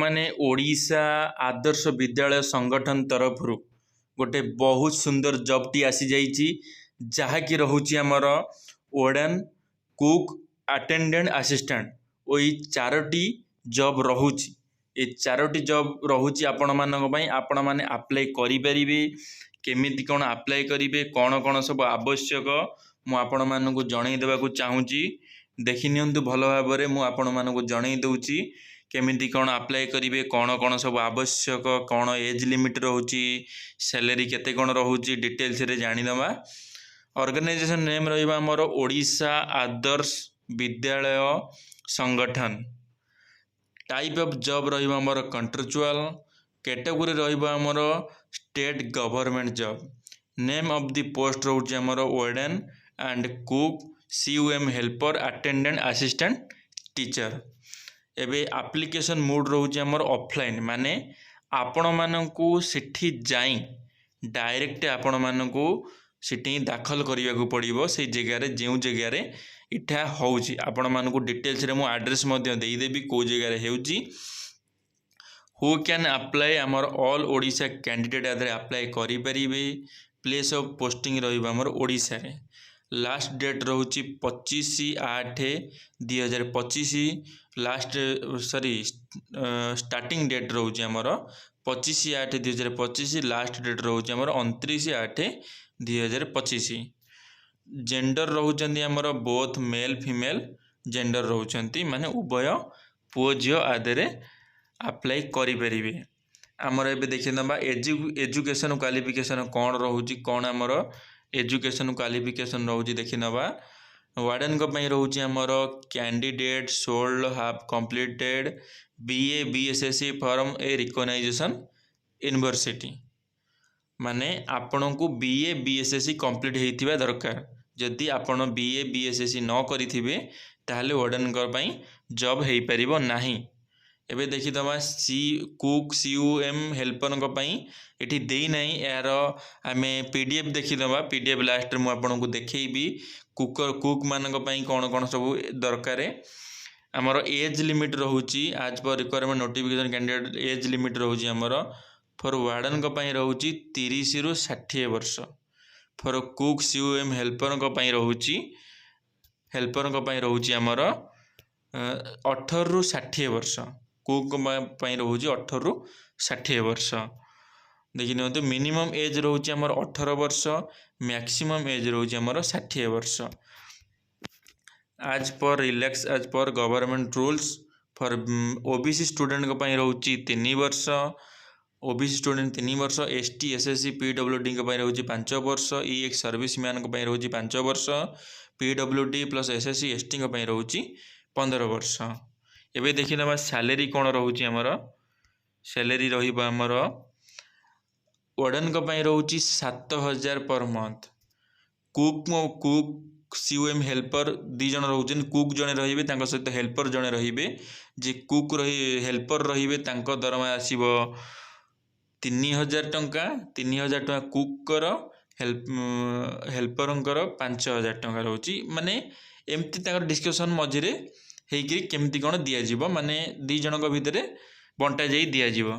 ମାନେ ଓଡ଼ିଶା ଆଦର୍ଶ ବିଦ୍ୟାଳୟ ସଂଗଠନ ତରଫରୁ ଗୋଟେ ବହୁତ ସୁନ୍ଦର ଜବ୍ଟି ଆସିଯାଇଛି, ଯାହାକି ରହୁଛି ଆମର ୱାର୍ଡେନ୍, କୁକ୍, ଆଟେଣ୍ଡାଣ୍ଟ, ଆସିଷ୍ଟାଣ୍ଟ ଓ ଏଇ ଚାରୋଟି ଜବ୍ ରହୁଛି। ଏ ଚାରୋଟି ଜବ୍ ରହୁଛି ଆପଣମାନଙ୍କ ପାଇଁ। ଆପଣମାନେ ଆପ୍ଲାଏ କରିପାରିବେ। କେମିତି କ'ଣ ଆପ୍ଲାଏ କରିବେ, କ'ଣ କ'ଣ ସବୁ ଆବଶ୍ୟକ, ମୁଁ ଆପଣମାନଙ୍କୁ ଜଣାଇ ଦେବାକୁ ଚାହୁଁଛି। ଦେଖିନିଅନ୍ତୁ ଭଲ ଭାବରେ, ମୁଁ ଆପଣମାନଙ୍କୁ ଜଣାଇ ଦେଉଛି କେମିତି କ'ଣ ଆପ୍ଲାଏ କରିବେ, କ'ଣ କ'ଣ ସବୁ ଆବଶ୍ୟକ, କ'ଣ ଏଜ୍ ଲିମିଟ୍ ରହୁଛି, ସାଲେରୀ କେତେ କ'ଣ ରହୁଛି, ଡିଟେଲ୍ସରେ ଜାଣିଦେବା। ଅର୍ଗାନାଇଜେସନ୍ ନେମ୍ ରହିବ ଆମର ଓଡ଼ିଶା ଆଦର୍ଶ ବିଦ୍ୟାଳୟ ସଂଗଠନ। ଟାଇପ୍ ଅଫ୍ ଜବ୍ ରହିବ ଆମର କଣ୍ଟ୍ରାକ୍ଚୁଆଲ। କ୍ୟାଟେଗୋରୀ ରହିବ ଆମର state government job. Name of the post ରହୁଛି ଆମର warden and cook, CUM helper, attendant, assistant teacher. ଏବେ ଆପ୍ଲିକେସନ୍ ମୋଡ୍ ରହୁଛି ଆମର ଅଫଲାଇନ୍, ମାନେ ଆପଣମାନଙ୍କୁ ସେଠି ଯାଇ ଡାଇରେକ୍ଟ ଆପଣମାନଙ୍କୁ ସେଠି ଦାଖଲ କରିବାକୁ ପଡ଼ିବ। ସେଇ ଜାଗାରେ ଯେଉଁ ଜାଗାରେ ଏଇଟା ହେଉଛି ଆପଣମାନଙ୍କୁ ଡିଟେଲ୍ସରେ ମୁଁ ଆଡ୍ରେସ୍ ମଧ୍ୟ ଦେଇଦେବି କେଉଁ ଜାଗାରେ ହେଉଛି। ହୁ କ୍ୟାନ୍ ଆପ୍ଲାଏ, ଆମର ଅଲ୍ ଓଡ଼ିଶା କ୍ୟାଣ୍ଡିଡେଟ୍ ଆଦେହରେ ଆପ୍ଲାଏ କରିପାରିବେ। ପ୍ଲେସ୍ ଅଫ୍ ପୋଷ୍ଟିଂ ରହିବ ଆମର ଓଡ଼ିଶାରେ। ଲାଷ୍ଟ ଡେଟ୍ ରହୁଛି 25/8/2025। ଷ୍ଟାର୍ଟିଂ ଡେଟ୍ ରହୁଛି ଆମର 25/8/2025। ଲାଷ୍ଟ ଡେଟ୍ ରହୁଛି ଆମର 29/8/2025। ଜେଣ୍ଡର ରହୁଛନ୍ତି ଆମର ବୋଥ୍ ମେଲ୍ ଫିମେଲ୍ ଜେଣ୍ଡର ରହୁଛନ୍ତି, ମାନେ ଉଭୟ ପୁଅ ଝିଅ ଆଦେହରେ ଆପ୍ଲାଏ କରିପାରିବେ। ଆମର ଏବେ ଦେଖିନେବା ଏଜୁକେସନ୍ କ୍ୱାଲିଫିକେସନ୍ କ'ଣ ରହୁଛି, କ'ଣ ଆମର ଏଜୁକେସନ୍ କ୍ୱାଲିଫିକେସନ୍ ରହୁଛି ଦେଖିନେବା। ୱାର୍ଡେନ୍ଙ୍କ ପାଇଁ ରହୁଛି ଆମର candidate should have completed BA BSSC from a recognization university, ମାନେ ଆପଣଙ୍କୁ BA BSSC କମ୍ପ୍ଲିଟ୍ ହେଇଥିବା ଦରକାର। ଯଦି ଆପଣ BA BSSC ନ କରିଥିବେ ତାହେଲେ ୱାର୍ଡେନ୍ଙ୍କ ପାଇଁ ଜବ୍ ହେଇପାରିବ ନାହିଁ। ଏବେ ଦେଖିଦେବା କୁକ୍ CUM ହେଲ୍ପରଙ୍କ ପାଇଁ ଏଠି ଦେଇନାହିଁ, ଏହାର ଆମେ PDF ଦେଖିଦେବା। PDF ଲାଷ୍ଟରେ ମୁଁ ଆପଣଙ୍କୁ ଦେଖେଇବି କୁକ୍ ମାନଙ୍କ ପାଇଁ କ'ଣ କ'ଣ ସବୁ ଦରକାର। ଆମର ଏଜ୍ ଲିମିଟ୍ ରହୁଛି ଆଜ୍ per requirement notification candidate age limit ରହୁଛି ଆମର ଫର୍ ୱାର୍ଡେନ୍ଙ୍କ ପାଇଁ ରହୁଛି 30ରୁ 60 ବର୍ଷ। ଫର୍ କୁକ୍ CUM ହେଲ୍ପରଙ୍କ ପାଇଁ ରହୁଛି ଆମର 18ରୁ 60 ବର୍ଷ। କୁକ୍ ପାଇଁ ରହୁଛି 18ରୁ 60 ବର୍ଷ। ଦେଖିନିଅନ୍ତୁ, ମିନିମମ୍ ଏଜ୍ ରହୁଛି ଆମର 18 ବର୍ଷ, ମ୍ୟାକ୍ସିମମ୍ ଏଜ୍ ରହୁଛି ଆମର 60 ବର୍ଷ। ଆଜ୍ per government rules for OBC ଷ୍ଟୁଡେଣ୍ଟଙ୍କ ପାଇଁ ରହୁଛି 3 ବର୍ଷ। OBC ଷ୍ଟୁଡେଣ୍ଟ 3 ବର୍ଷ। ST SSC PWDଙ୍କ ପାଇଁ ରହୁଛି 5 ବର୍ଷ। EX ସର୍ଭିସ୍ ମ୍ୟାନଙ୍କ ପାଇଁ ରହୁଛି 5 ବର୍ଷ। PWD ପ୍ଲସ୍ SSC STଙ୍କ ପାଇଁ ରହୁଛି 15 ବର୍ଷ। ଏବେ ଦେଖିନେବା ସାଲେରୀ କ'ଣ ରହୁଛି ଆମର। ସାଲେରୀ ରହିବ ଆମର ୱାର୍ଡେନ୍ଙ୍କ ପାଇଁ ରହୁଛି 7,000 per month. Cook CUM helper 2 ଜଣ ରହୁଛନ୍ତି। କୁକ୍ ଜଣେ ରହିବେ, ତାଙ୍କ ସହିତ ହେଲ୍ପର ଜଣେ ରହିବେ। ଯେ କୁକ୍ ହେଲ୍ପର ରହିବେ ତାଙ୍କ ଦରମା ଆସିବ 3,000 ଟଙ୍କା। 3,000 ଟଙ୍କା କୁକ୍ଙ୍କର, ହେଲ୍ପରଙ୍କର 5,000 ଟଙ୍କା ରହୁଛି। ମାନେ ଏମିତି ତାଙ୍କର ଡିସ୍କସନ୍ ମଝିରେ ହେଇକିରି କେମିତି କ'ଣ ଦିଆଯିବ, ମାନେ 2 ଜଣଙ୍କ ଭିତରେ ବଣ୍ଟା ଯାଇ ଦିଆଯିବ।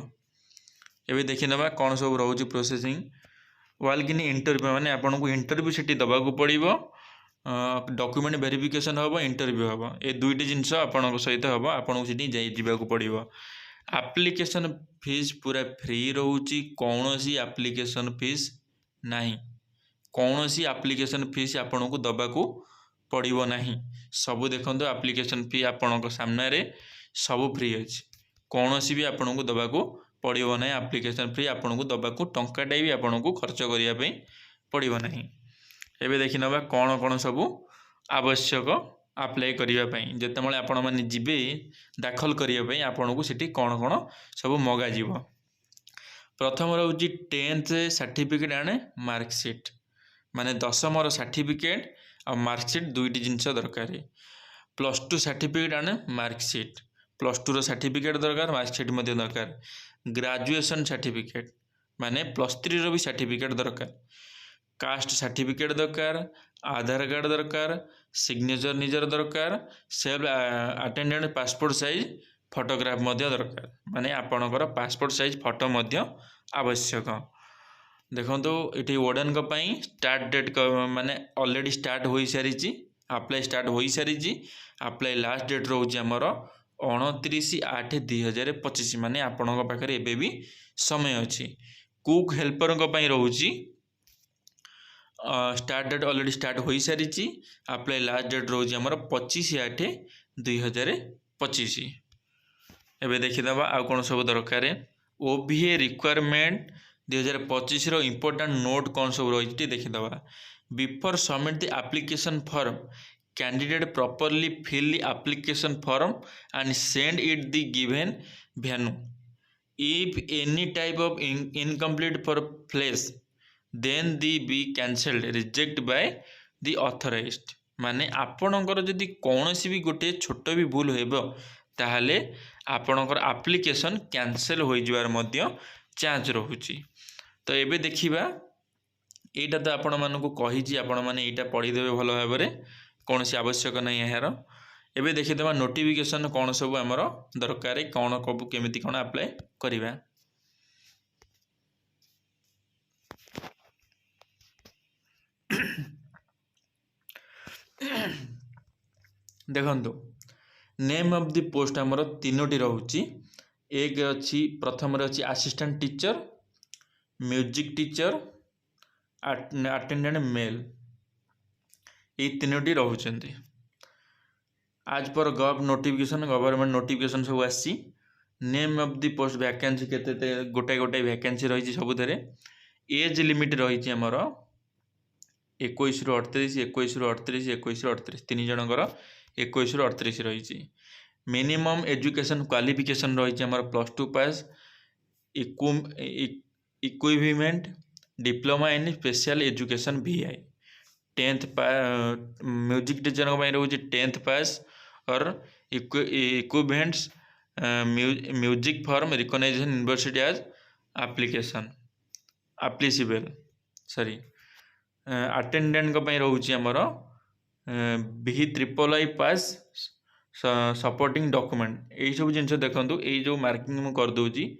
ଏବେ ଦେଖିନେବା କ'ଣ ସବୁ ରହୁଛି ପ୍ରୋସେସିଂ। ୱାଲ୍କ-ଇନ୍ ଇଣ୍ଟରଭ୍ୟୁ, ମାନେ ଆପଣଙ୍କୁ ଇଣ୍ଟରଭ୍ୟୁ ସେଠି ଦେବାକୁ ପଡ଼ିବ। ଡକୁମେଣ୍ଟ ଭେରିଫିକେସନ୍ ହେବ, ଇଣ୍ଟରଭ୍ୟୁ ହେବ। ଏ 2ଟି ଜିନିଷ ଆପଣଙ୍କ ସହିତ ହେବ, ଆପଣଙ୍କୁ ସେଠି ଯିବାକୁ ପଡ଼ିବ। ଆପ୍ଲିକେସନ୍ ଫିସ୍ ପୁରା ଫ୍ରି ରହୁଛି, କୌଣସି ଆପ୍ଲିକେସନ୍ ଫିସ୍ ନାହିଁ। କୌଣସି ଆପ୍ଲିକେସନ୍ ଫିସ୍ ଆପଣଙ୍କୁ ଦେବାକୁ ପଡ଼ିବ ନାହିଁ। ସବୁ ଦେଖନ୍ତୁ, ଆପ୍ଲିକେସନ୍ ଫି ଆପଣଙ୍କ ସାମ୍ନାରେ ସବୁ ଫ୍ରି ଅଛି। କୌଣସି ବି ଆପଣଙ୍କୁ ଦେବାକୁ ପଡ଼ିବ ନାହିଁ। ଆପ୍ଲିକେସନ୍ ଫି ଆପଣଙ୍କୁ ଦେବାକୁ ଟଙ୍କାଟେ ବି ଆପଣଙ୍କୁ ଖର୍ଚ୍ଚ କରିବା ପାଇଁ ପଡ଼ିବ ନାହିଁ। ଏବେ ଦେଖିନେବା କ'ଣ କ'ଣ ସବୁ ଆବଶ୍ୟକ ଆପ୍ଲାଏ କରିବା ପାଇଁ। ଯେତେବେଳେ ଆପଣମାନେ ଯିବେ ଦାଖଲ କରିବା ପାଇଁ ଆପଣଙ୍କୁ ସେଠି କ'ଣ କ'ଣ ସବୁ ମଗାଯିବ। ପ୍ରଥମ ରହୁଛି 10th ସାର୍ଟିଫିକେଟ୍ ଆଣ୍ଡ ମାର୍କସିଟ୍, ମାନେ 10ମର ସାର୍ଟିଫିକେଟ୍ ଆଉ ମାର୍କସିଟ୍ 2ଟି ଜିନିଷ ଦରକାର। +2 ସାର୍ଟିଫିକେଟ୍ ଆଣ୍ଡ ମାର୍କସିଟ୍, +2ର ସାର୍ଟିଫିକେଟ୍ ଦରକାର, ମାର୍କସିଟ୍ ମଧ୍ୟ ଦରକାର। ଗ୍ରାଜୁଏସନ୍ ସାର୍ଟିଫିକେଟ୍, ମାନେ +3ର ବି ସାର୍ଟିଫିକେଟ୍ ଦରକାର। କାଷ୍ଟ ସାର୍ଟିଫିକେଟ୍ ଦରକାର, ଆଧାର କାର୍ଡ଼ ଦରକାର, ସିଗ୍ନେଚର୍ ନିଜର ଦରକାର, ସେଲ୍ଫ ଆଟେଣ୍ଡେଣ୍ଟ ପାସପୋର୍ଟ ସାଇଜ୍ फोटोग्राफ मध्य दरकार माने आपणकर पासपोर्ट साइज फोटो मध्य आवश्यक। देखो ये ओडेन स्टार्ट डेट माने ऑलरेडी स्टार्ट हो सारी अप्लाई स्टार्ट हो सारी अप्लाई लास्ट डेट रोचे आमर 29/8/2025 माने आपणों पाखे एबे भी समय अच्छी। कुक हेल्पर रोचे स्टार्ट डेट ऑलरेडी स्टार्ट हो सारी अप्लाई लास्ट डेट रोचे आमर 25/8/2025। एबे देखीदबा आउ कौन सब दरकार ओबीए रिक्वायरमेंट 2025 रो इम्पोर्टेंट नोट कौन सब रही देखीदबा। Before submit the application form candidate properly fill the application form and send it the given venue. If any type of incomplete for place then the be cancelled reject by the authorised माने आपणकर जदि कौन भी गोटे छोट भी भूल हो ताहले आपणकर एप्लिकेशन कैंसल हो जावार मध्य चांस रहुची। तो एबे देखिबा एटा तो आपण मानकु कहिछि आपण माने एटा पढ़ी देबे भलो भाबरे कौन सी आवश्यक नहीं यार। एबे देखिदेबा नोटिफिकेशन कौन सब आमर दरकार कौन कबू केमिति कौन अप्लाई करिबा। देखंतु नेम ऑफ द पोस्ट आमर तीनोटी रहुची। एक अच्छी प्रथम अच्छी assistant teacher music teacher attendant male ये तीनोटी रोचे। आज पर गव नोटिफिकेशन गवर्नमेंट नोटिफिकेशन सब आसी name of the post vacancy केते गोटे गोटे वैकेंसी रही सबुधे। एज लिमिट रही आमर 21 ରୁ 38 21 ରୁ 38 21 ରୁ 38 तीन जनकर 21 ରୁ 38 रही। मिनिमम एजुकेशन क्वालिफिकेशन रही आमर +2 pass equivalent diploma in special education VI 10th music teacher रोचे 10th पास और equivalents music form recognization university as application applicable sorry attendant रोचे आमर V3II पास सपोर्टिंग डॉक्यूमेंट यही सब जिन देखूँ ये जो मार्किंग मुझे करदे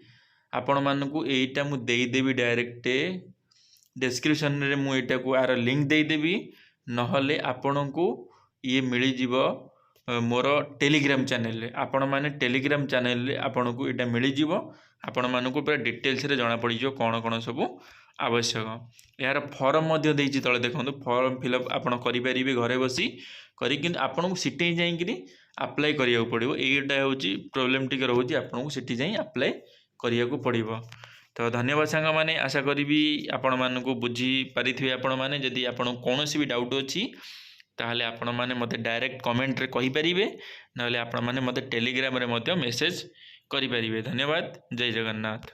आपण मानकु एटा मु देदेवी डायरेक्ट डिस्क्रिप्शन रे मु एटा को आर लिंक देदेवी नहले आपण को ये मिली जीवो मोर टेलीग्राम चैनल रे। आपण माने टेलीग्राम चैनल रे आपण को एटा मिली जीवो आपण मानकु पूरा डिटेल्स रे जाना पड़ी जो कौन कौन सब आवश्यक। यार फॉर्म मध्य देछि तळे देखंतु फॉर्म फिलअप आपण करि परिबे घरे बसी करी कि आपण को सिटी जाई अप्लाई करिया पड़िबो। एटा होची प्रॉब्लम टिके रहउची आपण को सिटी जाई अप्लाई करिया को पड़िबो। तो धन्यवाद सांग माने आशा करी आपण मानकु बुझी पारिथिबे। आपण माने जदि आपण कोनोसी भी डाउट अछि ताहले आपण माने मते डायरेक्ट कमेंट रे कहि परिबे नहले आपण माने मते टेलीग्राम रे मते मेसेज करि परिबे। धन्यवाद। जय जगन्नाथ।